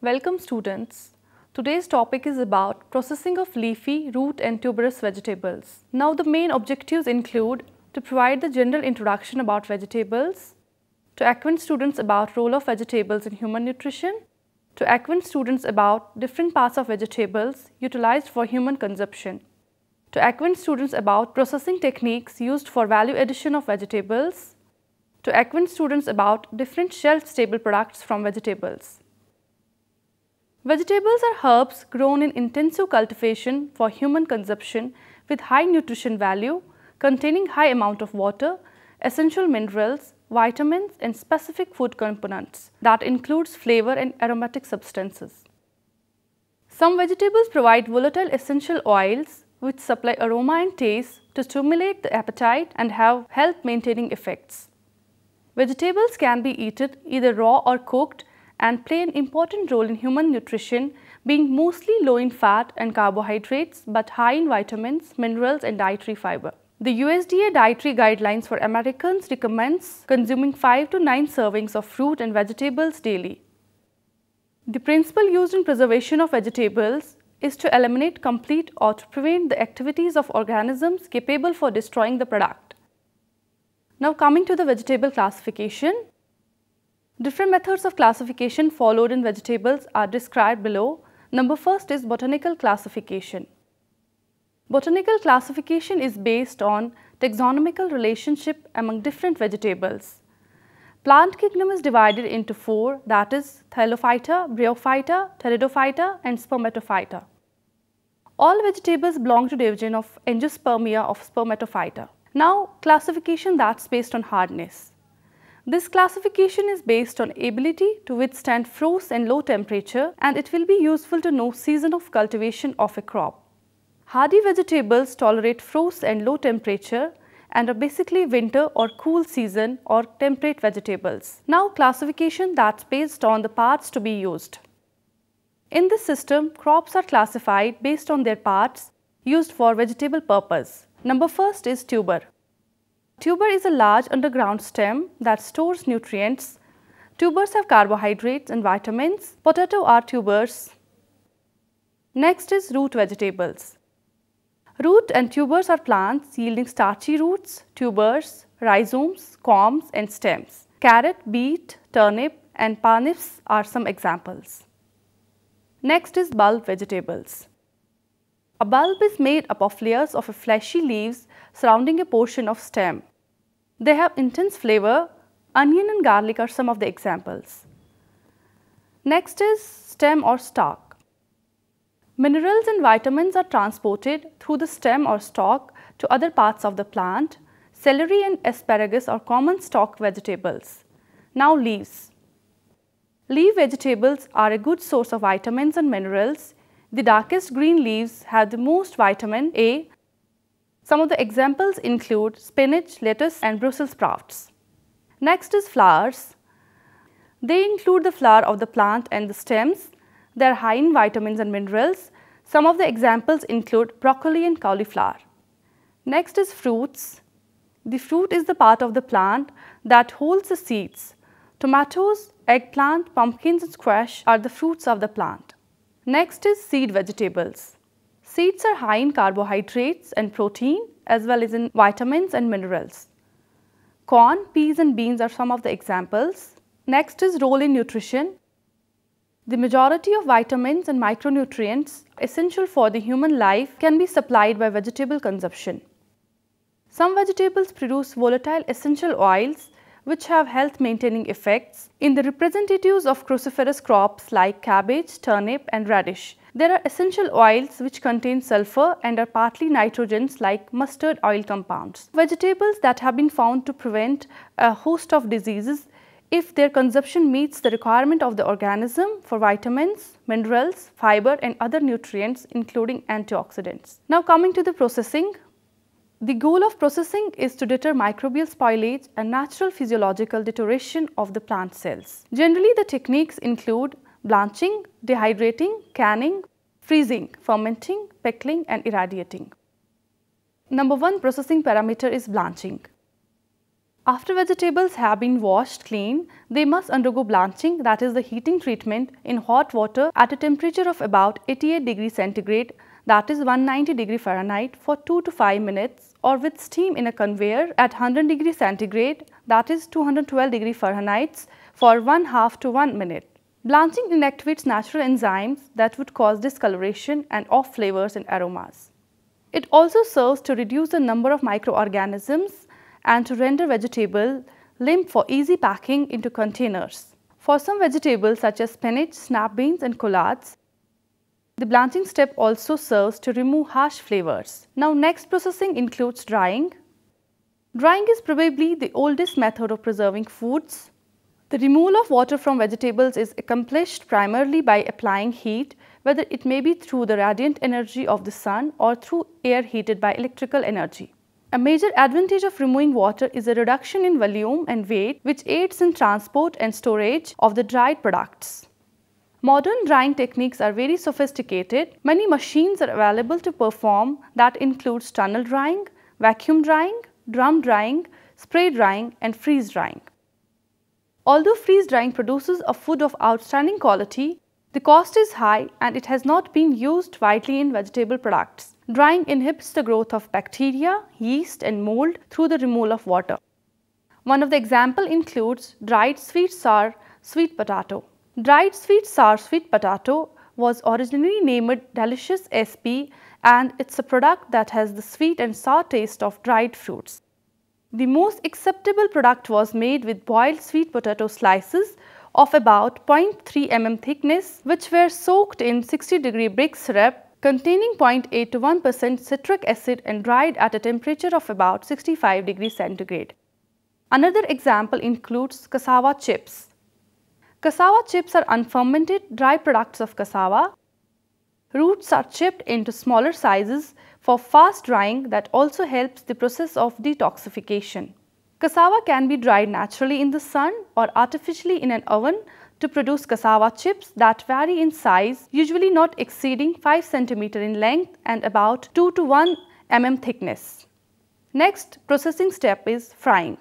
Welcome students. Today's topic is about processing of leafy, root and tuberous vegetables. Now the main objectives include to provide the general introduction about vegetables, to acquaint students about role of vegetables in human nutrition, to acquaint students about different parts of vegetables utilized for human consumption, to acquaint students about processing techniques used for value addition of vegetables, to acquaint students about different shelf-stable products from vegetables. Vegetables are herbs grown in intensive cultivation for human consumption with high nutrition value, containing high amount of water, essential minerals, vitamins and specific food components that includes flavor and aromatic substances. Some vegetables provide volatile essential oils which supply aroma and taste to stimulate the appetite and have health maintaining effects. Vegetables can be eaten either raw or cooked and play an important role in human nutrition, being mostly low in fat and carbohydrates but high in vitamins, minerals and dietary fiber. The USDA dietary guidelines for Americans recommends consuming 5 to 9 servings of fruit and vegetables daily. The principle used in preservation of vegetables is to eliminate complete or to prevent the activities of organisms capable for destroying the product. Now coming to the vegetable classification. Different methods of classification followed in vegetables are described below. Number first is botanical classification. Botanical classification is based on taxonomical relationship among different vegetables. Plant kingdom is divided into 4, that is Thylophyta, Bryophyta, Pteridophyta and Spermatophyta. All vegetables belong to division of Angiospermia of Spermatophyta. Now classification that's based on hardness. This classification is based on ability to withstand frost and low temperature, and it will be useful to know season of cultivation of a crop. Hardy vegetables tolerate frost and low temperature and are basically winter or cool season or temperate vegetables. Now classification that's based on the parts to be used. In this system, crops are classified based on their parts used for vegetable purpose. Number first is tuber. Tuber is a large underground stem that stores nutrients. Tubers have carbohydrates and vitamins. Potato are tubers. Next is root vegetables. Root and tubers are plants yielding starchy roots, tubers, rhizomes, corms and stems. Carrot, beet, turnip and parsnips are some examples. Next is bulb vegetables. A bulb is made up of layers of fleshy leaves surrounding a portion of stem. They have intense flavor. Onion and garlic are some of the examples. Next is stem or stalk. Minerals and vitamins are transported through the stem or stalk to other parts of the plant. Celery and asparagus are common stalk vegetables. Now leaves. Leaf vegetables are a good source of vitamins and minerals. The darkest green leaves have the most vitamin A. Some of the examples include spinach, lettuce and Brussels sprouts. Next is flowers. They include the flower of the plant and the stems. They are high in vitamins and minerals. Some of the examples include broccoli and cauliflower. Next is fruits. The fruit is the part of the plant that holds the seeds. Tomatoes, eggplant, pumpkins and squash are the fruits of the plant. Next is seed vegetables. Seeds are high in carbohydrates and protein as well as in vitamins and minerals. Corn, peas and beans are some of the examples. Next is role in nutrition. The majority of vitamins and micronutrients essential for the human life can be supplied by vegetable consumption. Some vegetables produce volatile essential oils which have health maintaining effects. In the representatives of cruciferous crops like cabbage, turnip and radish, there are essential oils which contain sulfur and are partly nitrogens like mustard oil compounds. Vegetables that have been found to prevent a host of diseases if their consumption meets the requirement of the organism for vitamins, minerals, fiber and other nutrients including antioxidants. Now coming to the processing. The goal of processing is to deter microbial spoilage and natural physiological deterioration of the plant cells. Generally the techniques include blanching, dehydrating, canning, freezing, fermenting, pickling and irradiating. Number one processing parameter is blanching. After vegetables have been washed clean, they must undergo blanching, that is the heating treatment, in hot water at a temperature of about 88 degrees centigrade, that is 190 degrees Fahrenheit, for 2 to 5 minutes, or with steam in a conveyor at 100 degrees centigrade, that is 212 degrees Fahrenheit, for 1/2 to 1 minute. Blanching inactivates natural enzymes that would cause discoloration and off flavors and aromas. It also serves to reduce the number of microorganisms and to render vegetable limp for easy packing into containers. For some vegetables such as spinach, snap beans and collards, the blanching step also serves to remove harsh flavors. Now next processing includes drying. Drying is probably the oldest method of preserving foods. The removal of water from vegetables is accomplished primarily by applying heat, whether it may be through the radiant energy of the sun or through air heated by electrical energy. A major advantage of removing water is a reduction in volume and weight, which aids in transport and storage of the dried products. Modern drying techniques are very sophisticated. Many machines are available to perform that includes tunnel drying, vacuum drying, drum drying, spray drying and freeze drying. Although freeze drying produces a food of outstanding quality, the cost is high and it has not been used widely in vegetable products. Drying inhibits the growth of bacteria, yeast and mold through the removal of water. One of the examples includes dried sweet sour sweet potato. Dried sweet sour sweet potato was originally named Delicious SP and it's a product that has the sweet and sour taste of dried fruits. The most acceptable product was made with boiled sweet potato slices of about 0.3 mm thickness, which were soaked in 60-degree brick syrup containing 0.8 to 1% citric acid and dried at a temperature of about 65 degrees centigrade. Another example includes cassava chips. Cassava chips are unfermented dry products of cassava. Roots are chipped into smaller sizes for fast drying that also helps the process of detoxification. Cassava can be dried naturally in the sun or artificially in an oven to produce cassava chips that vary in size, usually not exceeding 5 cm in length and about 2 to 1 mm thickness. Next processing step is frying.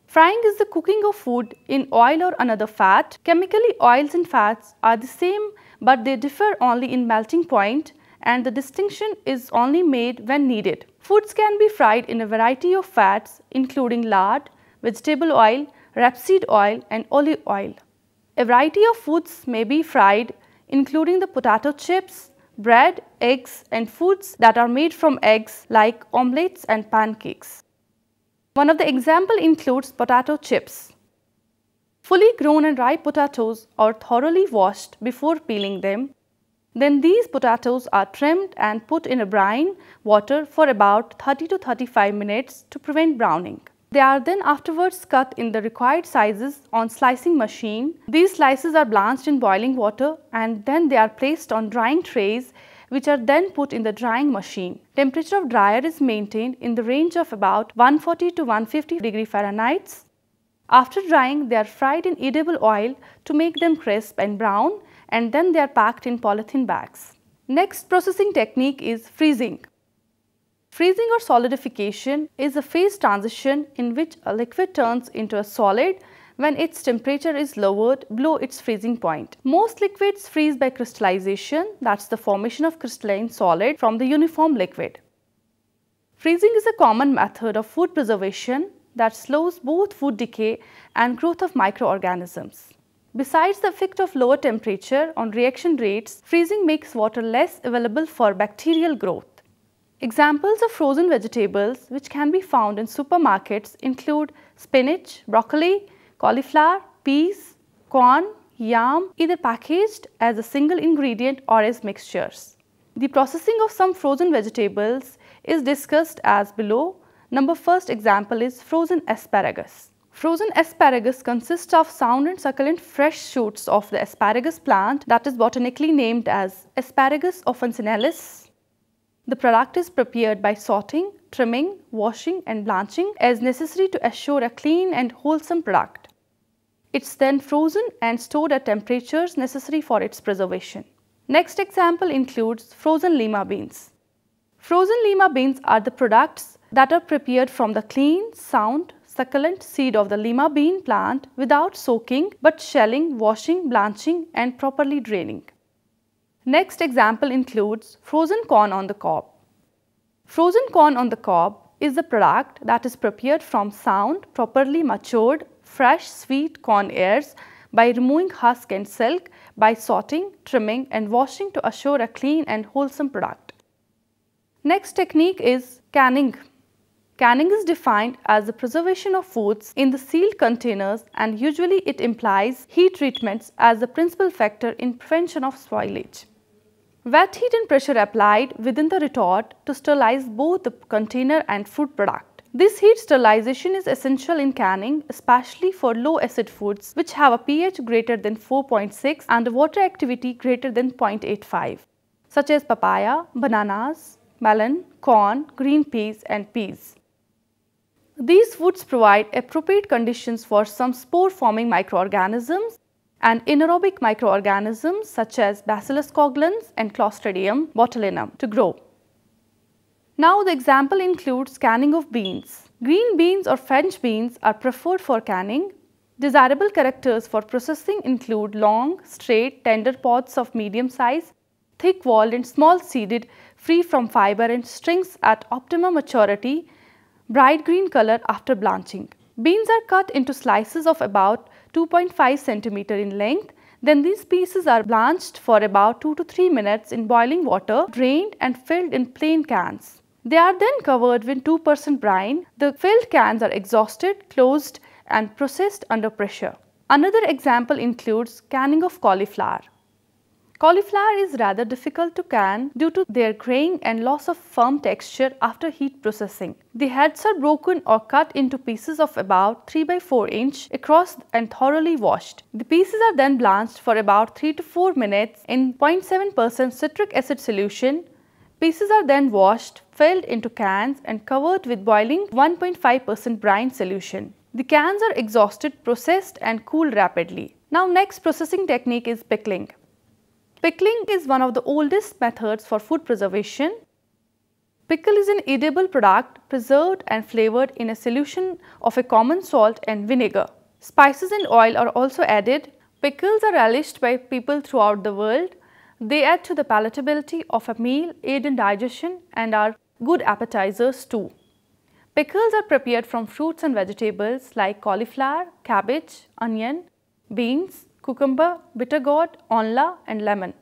Frying is the cooking of food in oil or another fat. Chemically, oils and fats are the same, but they differ only in melting point and the distinction is only made when needed. Foods can be fried in a variety of fats including lard, vegetable oil, rapeseed oil and olive oil. A variety of foods may be fried including the potato chips, bread, eggs and foods that are made from eggs like omelets and pancakes. One of the examples includes potato chips. Fully grown and ripe potatoes are thoroughly washed before peeling them. Then these potatoes are trimmed and put in a brine water for about 30 to 35 minutes to prevent browning. They are then afterwards cut in the required sizes on slicing machine. These slices are blanched in boiling water and then they are placed on drying trays which are then put in the drying machine. Temperature of dryer is maintained in the range of about 140 to 150 degree Fahrenheit. After drying, they are fried in edible oil to make them crisp and brown and then they are packed in polythene bags. Next processing technique is freezing. Freezing or solidification is a phase transition in which a liquid turns into a solid when its temperature is lowered below its freezing point. Most liquids freeze by crystallization, that's the formation of crystalline solid from the uniform liquid. Freezing is a common method of food preservation that slows both food decay and growth of microorganisms. Besides the effect of lower temperature on reaction rates, freezing makes water less available for bacterial growth. Examples of frozen vegetables which can be found in supermarkets include spinach, broccoli, cauliflower, peas, corn, yam, either packaged as a single ingredient or as mixtures. The processing of some frozen vegetables is discussed as below. First example is frozen asparagus. Frozen asparagus consists of sound and succulent fresh shoots of the asparagus plant that is botanically named as Asparagus officinalis. The product is prepared by sorting, trimming, washing and blanching as necessary to assure a clean and wholesome product. It's then frozen and stored at temperatures necessary for its preservation. Next example includes frozen lima beans. Frozen lima beans are the products that are prepared from the clean, sound, succulent seed of the lima bean plant without soaking but shelling, washing, blanching and properly draining. Next example includes frozen corn on the cob. Frozen corn on the cob is the product that is prepared from sound, properly matured, fresh, sweet corn ears by removing husk and silk, by sorting, trimming and washing to assure a clean and wholesome product. Next technique is canning. Canning is defined as the preservation of foods in the sealed containers, and usually it implies heat treatments as the principal factor in prevention of spoilage. Wet heat and pressure applied within the retort to sterilize both the container and food product. This heat sterilization is essential in canning, especially for low acid foods which have a pH greater than 4.6 and a water activity greater than 0.85, such as papaya, bananas, melon, corn, green peas and peas. These foods provide appropriate conditions for some spore-forming microorganisms and anaerobic microorganisms such as Bacillus coagulans and Clostridium botulinum to grow. Now the example includes canning of beans. Green beans or French beans are preferred for canning. Desirable characters for processing include long, straight, tender pods of medium size, thick-walled and small-seeded, free from fiber and strings at optimum maturity, bright green color after blanching. Beans are cut into slices of about 2.5 cm in length. Then these pieces are blanched for about 2 to 3 minutes in boiling water, drained and filled in plain cans. They are then covered with 2% brine. The filled cans are exhausted, closed and processed under pressure. Another example includes canning of cauliflower. Cauliflower is rather difficult to can due to their graying and loss of firm texture after heat processing. The heads are broken or cut into pieces of about 3 by 4 inch across and thoroughly washed. The pieces are then blanched for about 3 to 4 minutes in 0.7% citric acid solution. Pieces are then washed, filled into cans and covered with boiling 1.5% brine solution. The cans are exhausted, processed and cooled rapidly. Now next processing technique is pickling. Pickling is one of the oldest methods for food preservation. Pickle is an edible product preserved and flavored in a solution of a common salt and vinegar. Spices and oil are also added. Pickles are relished by people throughout the world. They add to the palatability of a meal, aid in digestion and are good appetizers too. Pickles are prepared from fruits and vegetables like cauliflower, cabbage, onion, beans, cucumber, bitter gourd, onla and lemon.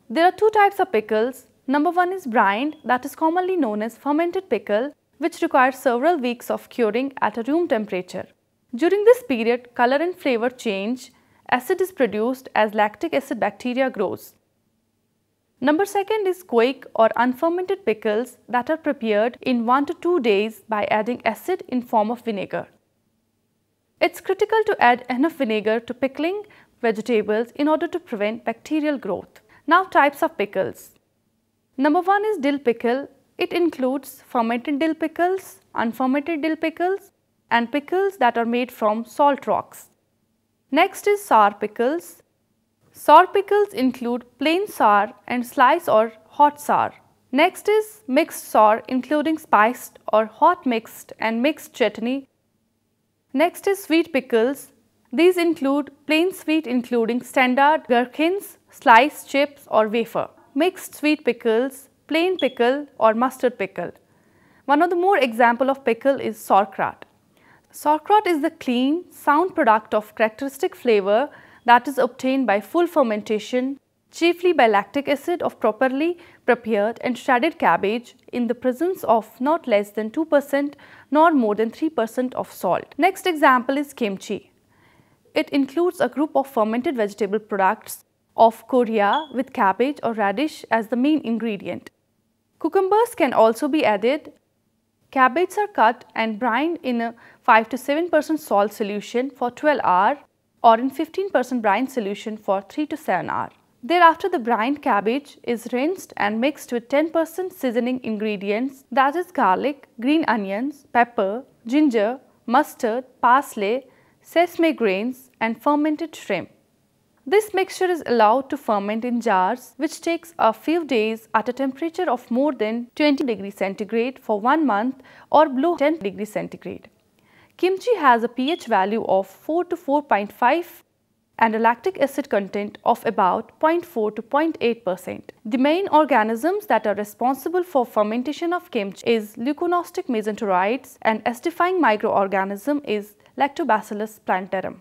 There are two types of pickles. Number one is brined, that is commonly known as fermented pickle, which requires several weeks of curing at a room temperature. During this period, color and flavor change. Acid is produced as lactic acid bacteria grows. Number second is quick or unfermented pickles that are prepared in 1 to 2 days by adding acid in form of vinegar. It's critical to add enough vinegar to pickling vegetables in order to prevent bacterial growth. Now types of pickles. Number one is dill pickle. It includes fermented dill pickles, unfermented dill pickles and pickles that are made from salt rocks. Next is sour pickles. Sour pickles include plain sour and sliced or hot sour. Next is mixed sour including spiced or hot mixed and mixed chutney. Next is sweet pickles. These include plain sweet including standard gherkins, sliced chips or wafer. Mixed sweet pickles, plain pickle or mustard pickle. One of the more example of pickle is sauerkraut. Sauerkraut is the clean, sound product of characteristic flavor that is obtained by full fermentation, chiefly by lactic acid of properly prepared and shredded cabbage in the presence of not less than 2% nor more than 3% of salt. Next example is kimchi. It includes a group of fermented vegetable products of Korea with cabbage or radish as the main ingredient. Cucumbers can also be added. Cabbages are cut and brined in a 5 to 7% salt solution for 12 hours or in 15% brine solution for 3 to 7 hours. Thereafter, the brined cabbage is rinsed and mixed with 10% seasoning ingredients, that is garlic, green onions, pepper, ginger, mustard, parsley, sesame grains and fermented shrimp. This mixture is allowed to ferment in jars, which takes a few days at a temperature of more than 20 degrees centigrade for 1 month or below 10 degrees centigrade. Kimchi has a pH value of 4 to 4.5 and a lactic acid content of about 0.4 to 0.8%. The main organisms that are responsible for fermentation of kimchi is leuconostic mesenterides and acidifying microorganism is Lactobacillus plantarum.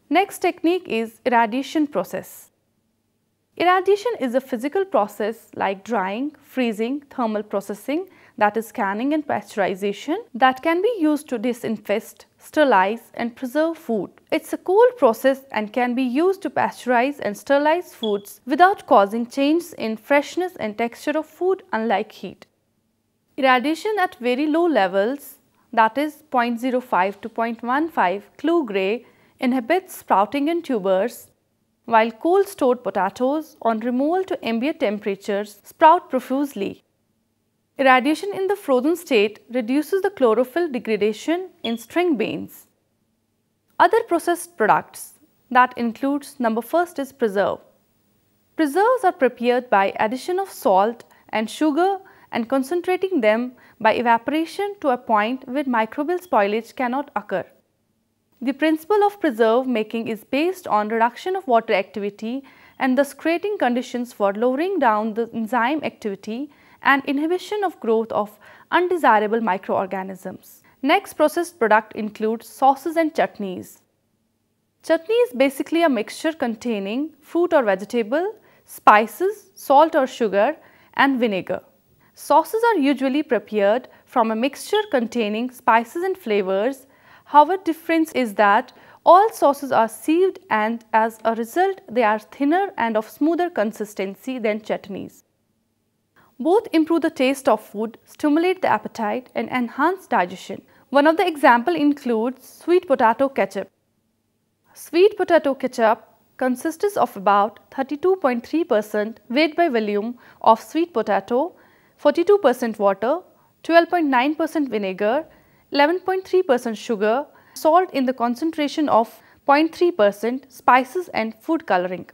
Next technique is irradiation process. Irradiation is a physical process like drying, freezing, thermal processing, that is canning and pasteurization, that can be used to disinfect, sterilize and preserve food. It's a cold process and can be used to pasteurize and sterilize foods without causing changes in freshness and texture of food, unlike heat. Irradiation at very low levels, that is 0.05 to 0.15 Clu Gray, inhibits sprouting in tubers, while cold stored potatoes on removal to ambient temperatures sprout profusely. Irradiation in the frozen state reduces the chlorophyll degradation in string beans. Other processed products, that includes number first is preserve. Preserves are prepared by addition of salt and sugar and concentrating them by evaporation to a point where microbial spoilage cannot occur. The principle of preserve making is based on reduction of water activity and thus creating conditions for lowering down the enzyme activity and inhibition of growth of undesirable microorganisms. Next processed product includes sauces and chutneys. Chutney is basically a mixture containing fruit or vegetable, spices, salt or sugar and vinegar. Sauces are usually prepared from a mixture containing spices and flavors. However, difference is that all sauces are sieved and as a result they are thinner and of smoother consistency than chutneys. Both improve the taste of food, stimulate the appetite and enhance digestion. One of the examples includes sweet potato ketchup. Sweet potato ketchup consists of about 32.3% weight by volume of sweet potato, 42% water, 12.9% vinegar, 11.3% sugar, salt in the concentration of 0.3%, spices and food coloring.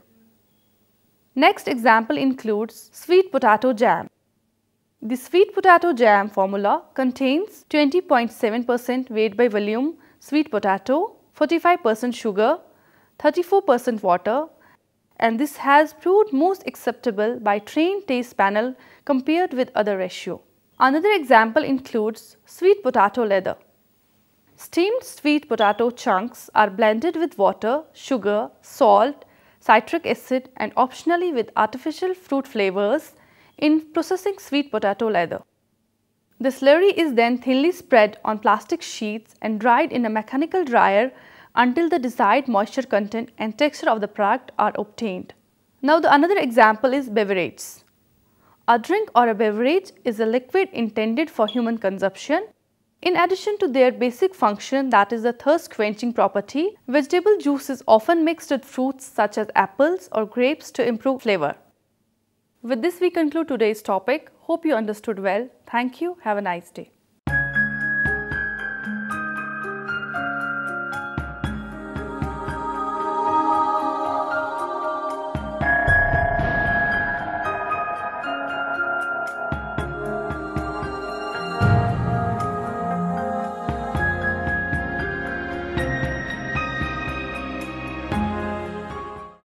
Next example includes sweet potato jam. The sweet potato jam formula contains 20.7% weight by volume sweet potato, 45% sugar, 34% water, and this has proved most acceptable by trained taste panel compared with other ratio. Another example includes sweet potato leather. Steamed sweet potato chunks are blended with water, sugar, salt, citric acid and optionally with artificial fruit flavors in processing sweet potato leather. The slurry is then thinly spread on plastic sheets and dried in a mechanical dryer until the desired moisture content and texture of the product are obtained. Now the another example is beverages. A drink or a beverage is a liquid intended for human consumption. In addition to their basic function, that is the thirst quenching property, vegetable juice is often mixed with fruits such as apples or grapes to improve flavor. With this we conclude today's topic. Hope you understood well. Thank you. Have a nice day.